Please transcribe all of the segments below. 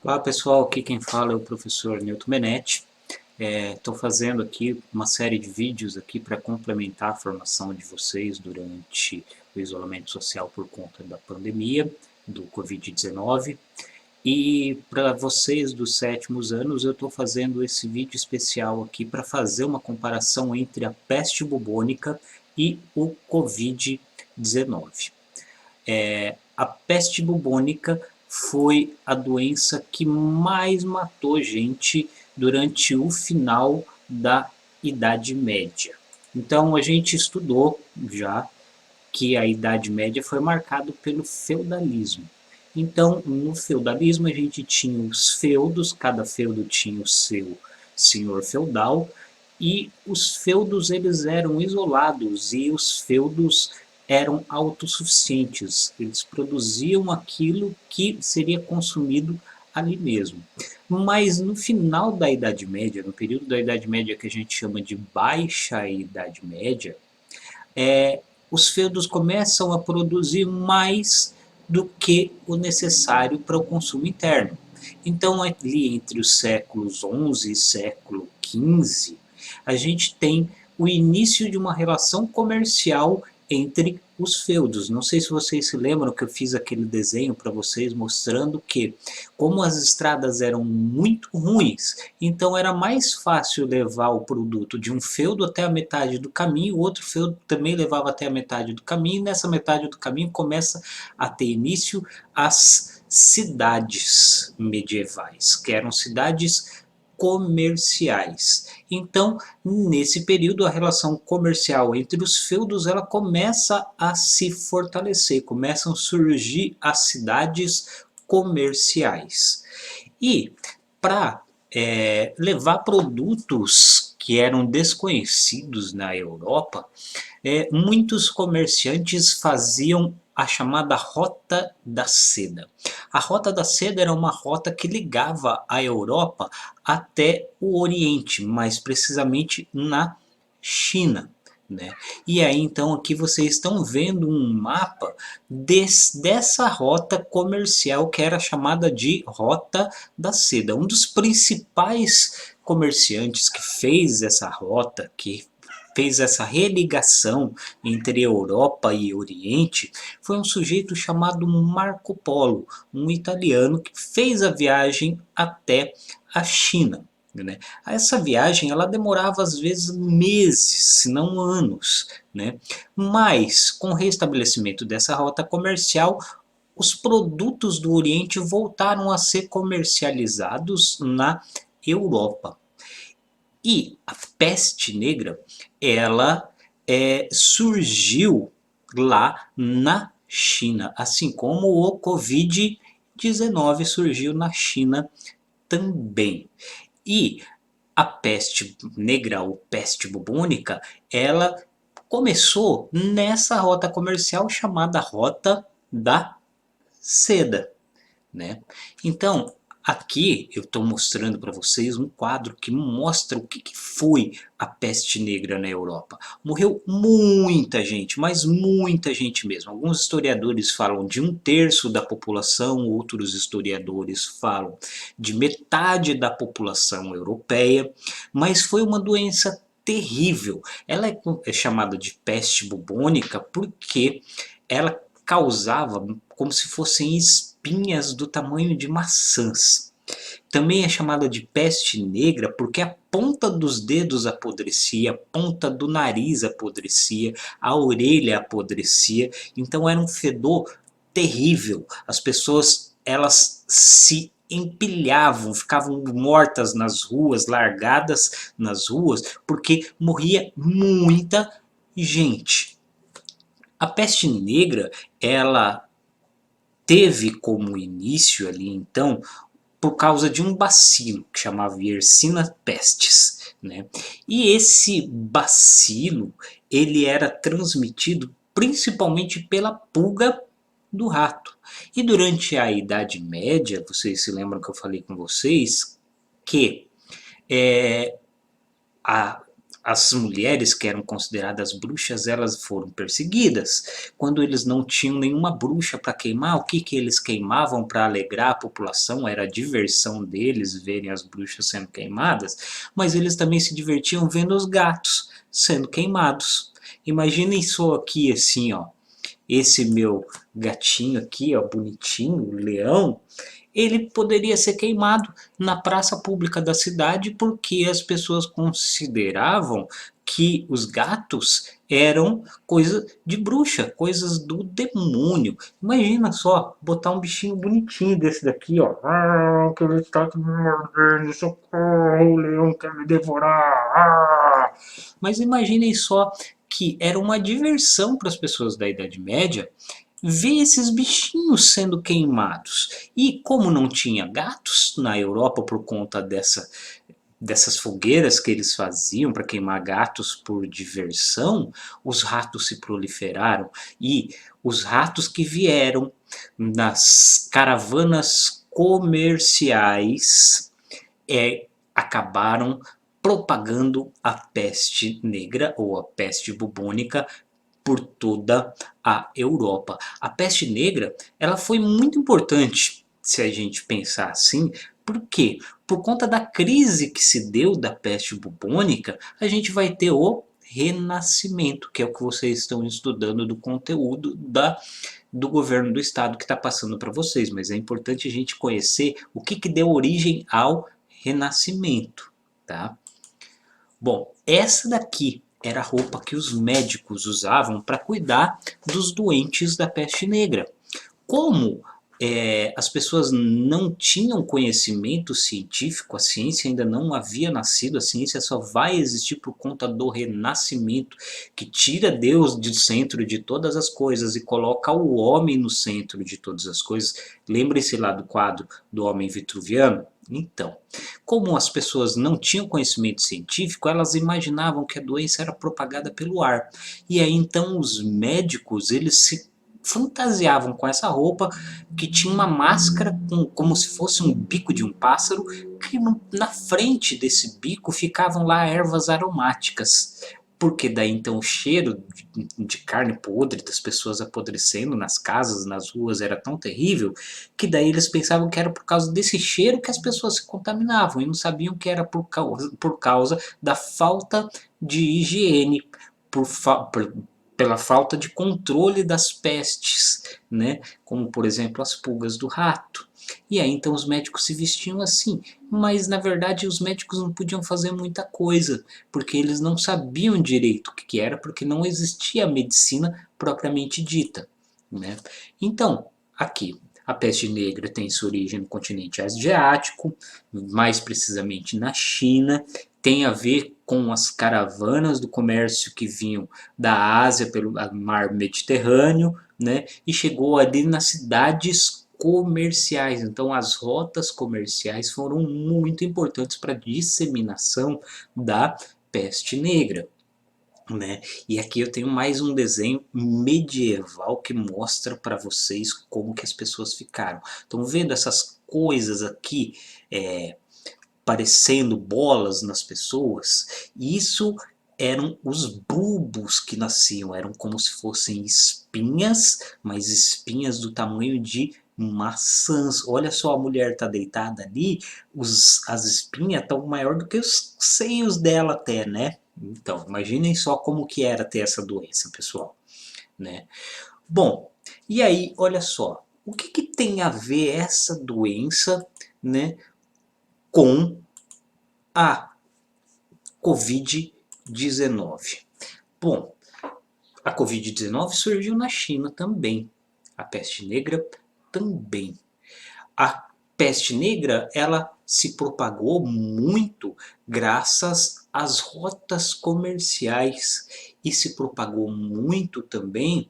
Olá pessoal, aqui quem fala é o professor Newton Benetti. Estou fazendo aqui uma série de vídeos aqui para complementar a formação de vocês durante o isolamento social por conta da pandemia do Covid-19. E para vocês dos sétimos anos eu estou fazendo esse vídeo especial aqui para fazer uma comparação entre a peste bubônica e o Covid-19. A peste bubônica foi a doença que mais matou gente durante o final da Idade Média. Então a gente estudou já que a Idade Média foi marcada pelo feudalismo. Então, no feudalismo a gente tinha os feudos, cada feudo tinha o seu senhor feudal, e os feudos eles eram isolados e os feudos eram autossuficientes, eles produziam aquilo que seria consumido ali mesmo. Mas no final da Idade Média, no período da Idade Média que a gente chama de Baixa Idade Média, os feudos começam a produzir mais do que o necessário para o consumo interno. Então, ali entre os séculos XI e século XV, a gente tem o início de uma relação comercial entre os feudos. Não sei se vocês se lembram que eu fiz aquele desenho para vocês mostrando que, como as estradas eram muito ruins, então era mais fácil levar o produto de um feudo até a metade do caminho, o outro feudo também levava até a metade do caminho, e nessa metade do caminho começa a ter início as cidades medievais, que eram cidades comerciais. Então, nesse período, a relação comercial entre os feudos ela começa a se fortalecer, começam a surgir as cidades comerciais. E para levar produtos que eram desconhecidos na Europa, muitos comerciantes faziam a chamada Rota da Seda. A Rota da Seda era uma rota que ligava a Europa até o Oriente, mais precisamente na China. Né? E aí então aqui vocês estão vendo um mapa dessa rota comercial que era chamada de Rota da Seda. Um dos principais comerciantes que fez essa rota, que fez essa religação entre Europa e Oriente, foi um sujeito chamado Marco Polo, um italiano que fez a viagem até a China. Né? Essa viagem ela demorava às vezes meses, se não anos. Né? Mas com o restabelecimento dessa rota comercial, os produtos do Oriente voltaram a ser comercializados na Europa. E a peste negra, ela surgiu lá na China, assim como o Covid-19 surgiu na China também. E a peste negra, ou peste bubônica, ela começou nessa rota comercial chamada Rota da Seda. Né? Então, aqui eu estou mostrando para vocês um quadro que mostra o que foi a peste negra na Europa. Morreu muita gente, mas muita gente mesmo. Alguns historiadores falam de 1/3 da população, outros historiadores falam de metade da população europeia, mas foi uma doença terrível. Ela é chamada de peste bubônica porque ela causava como se fossem espinhas do tamanho de maçãs. Também é chamada de peste negra porque a ponta dos dedos apodrecia, a ponta do nariz apodrecia, a orelha apodrecia, então era um fedor terrível. As pessoas elas se empilhavam, ficavam mortas nas ruas, largadas nas ruas, porque morria muita gente. A peste negra, ela teve como início ali então por causa de um bacilo que chamava Yersinia pestis, né? E esse bacilo ele era transmitido principalmente pela pulga do rato. E durante a Idade Média, vocês se lembram que eu falei com vocês que a as mulheres que eram consideradas bruxas, elas foram perseguidas. Quando eles não tinham nenhuma bruxa para queimar, o que eles queimavam para alegrar a população? Era a diversão deles verem as bruxas sendo queimadas, mas eles também se divertiam vendo os gatos sendo queimados. Imaginem só aqui assim, ó, esse meu gatinho aqui, ó, bonitinho, o leão, ele poderia ser queimado na praça pública da cidade porque as pessoas consideravam que os gatos eram coisa de bruxa, coisas do demônio. Imagina só, botar um bichinho bonitinho desse daqui, ó. Ah, que ele está me mordendo, socorro, o leão quer me devorar. Ah. Mas imaginem só que era uma diversão para as pessoas da Idade Média ver esses bichinhos sendo queimados. E como não tinha gatos na Europa por conta dessas fogueiras que eles faziam para queimar gatos por diversão, os ratos se proliferaram. E os ratos que vieram nas caravanas comerciais acabaram propagando a peste negra ou a peste bubônica por toda a Europa. A peste negra, ela foi muito importante, se a gente pensar assim. Por quê? Por conta da crise que se deu da peste bubônica, a gente vai ter o renascimento, que é o que vocês estão estudando do conteúdo do governo do estado que está passando para vocês. Mas é importante a gente conhecer o que deu origem ao renascimento, tá? Bom, essa daqui era a roupa que os médicos usavam para cuidar dos doentes da peste negra. Como as pessoas não tinham conhecimento científico, a ciência ainda não havia nascido, a ciência só vai existir por conta do renascimento, que tira Deus do centro de todas as coisas e coloca o homem no centro de todas as coisas. Lembre-se lá do quadro do homem vitruviano? Então, como as pessoas não tinham conhecimento científico, elas imaginavam que a doença era propagada pelo ar. E aí então os médicos, eles se fantasiavam com essa roupa que tinha uma máscara como se fosse um bico de um pássaro, que na frente desse bico ficavam lá ervas aromáticas. Porque daí então o cheiro de carne podre, das pessoas apodrecendo nas casas, nas ruas, era tão terrível, que daí eles pensavam que era por causa desse cheiro que as pessoas se contaminavam, e não sabiam que era por causa da falta de higiene, pela falta de controle das pestes, né? Como por exemplo as pulgas do rato. E aí então os médicos se vestiam assim, mas na verdade os médicos não podiam fazer muita coisa, porque eles não sabiam direito o que era, porque não existia a medicina propriamente dita, né? Então, aqui, a peste negra tem sua origem no continente asiático, mais precisamente na China, tem a ver com as caravanas do comércio que vinham da Ásia pelo mar Mediterrâneo, né? E chegou ali nas cidades comerciais. Então as rotas comerciais foram muito importantes para a disseminação da peste negra, né? E aqui eu tenho mais um desenho medieval que mostra para vocês como que as pessoas ficaram. Estão vendo essas coisas aqui parecendo bolas nas pessoas? Isso eram os bulbos que nasciam, eram como se fossem espinhas, mas espinhas do tamanho de maçãs. Olha só, a mulher está deitada ali, as espinhas estão maior do que os seios dela até, né? Então, imaginem só como que era ter essa doença, pessoal, né? Bom, e aí, olha só, o que tem a ver essa doença, né, com a Covid-19? Bom, a Covid-19 surgiu na China também, a peste negra também. A peste negra, ela se propagou muito graças às rotas comerciais e se propagou muito também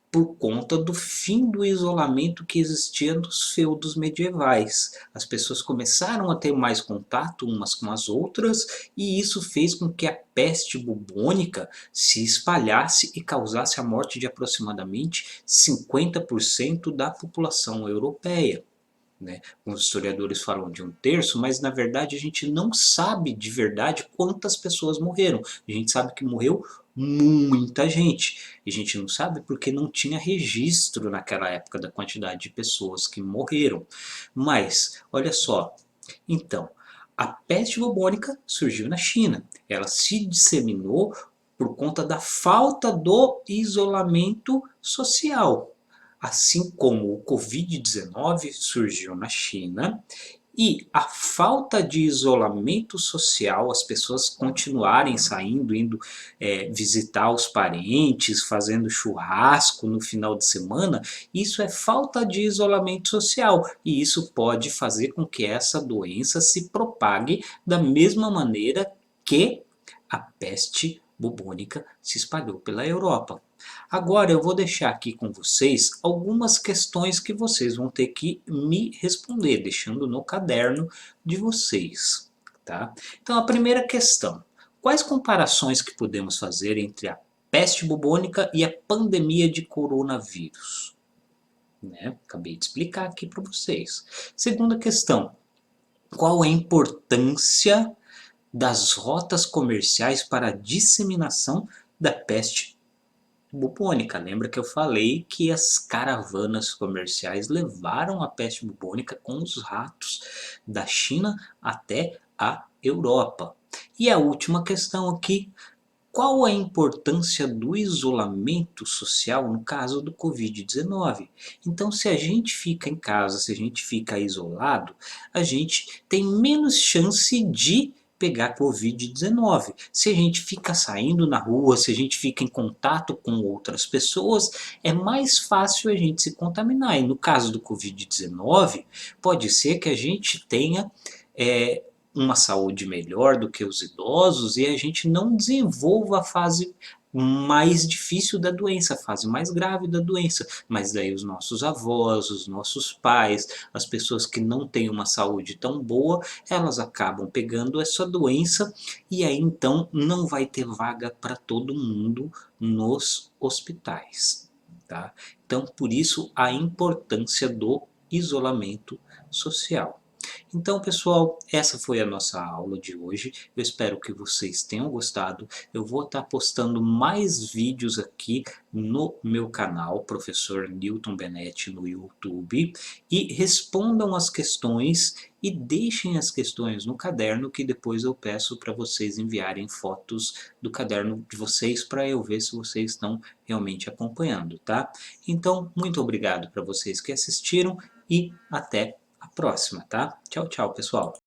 por conta do fim do isolamento que existia nos feudos medievais. As pessoas começaram a ter mais contato umas com as outras e isso fez com que a peste bubônica se espalhasse e causasse a morte de aproximadamente 50% da população europeia. né? Os historiadores falam de 1/3, mas na verdade a gente não sabe de verdade quantas pessoas morreram. A gente sabe que morreu muita gente. E a gente não sabe porque não tinha registro naquela época da quantidade de pessoas que morreram. Mas, olha só, então, a peste bubônica surgiu na China. Ela se disseminou por conta da falta do isolamento social. Assim como o Covid-19 surgiu na China e a falta de isolamento social, as pessoas continuarem saindo, indo visitar os parentes, fazendo churrasco no final de semana, isso é falta de isolamento social e isso pode fazer com que essa doença se propague da mesma maneira que a peste bubônica se espalhou pela Europa. Agora eu vou deixar aqui com vocês algumas questões que vocês vão ter que me responder, deixando no caderno de vocês. Tá? Então a primeira questão, quais comparações que podemos fazer entre a peste bubônica e a pandemia de coronavírus? Né? Acabei de explicar aqui para vocês. Segunda questão, qual a importância das rotas comerciais para a disseminação da peste bubônica? Lembra que eu falei que as caravanas comerciais levaram a peste bubônica com os ratos da China até a Europa. E a última questão aqui, qual a importância do isolamento social no caso do Covid-19? Então, se a gente fica em casa, se a gente fica isolado, a gente tem menos chance de pegar Covid-19. Se a gente fica saindo na rua, se a gente fica em contato com outras pessoas, é mais fácil a gente se contaminar. E no caso do Covid-19, pode ser que a gente tenha uma saúde melhor do que os idosos e a gente não desenvolva a fase mais difícil da doença, a fase mais grave da doença. Mas daí os nossos avós, os nossos pais, as pessoas que não têm uma saúde tão boa, elas acabam pegando essa doença e aí então não vai ter vaga para todo mundo nos hospitais. Tá? Então, por isso a importância do isolamento social. Então, pessoal, essa foi a nossa aula de hoje. Eu espero que vocês tenham gostado. Eu vou estar postando mais vídeos aqui no meu canal, Professor Newton Benetti, no YouTube. E respondam as questões e deixem as questões no caderno, que depois eu peço para vocês enviarem fotos do caderno de vocês para eu ver se vocês estão realmente acompanhando, tá? Então, muito obrigado para vocês que assistiram e até a próxima, tá? Tchau, tchau, pessoal.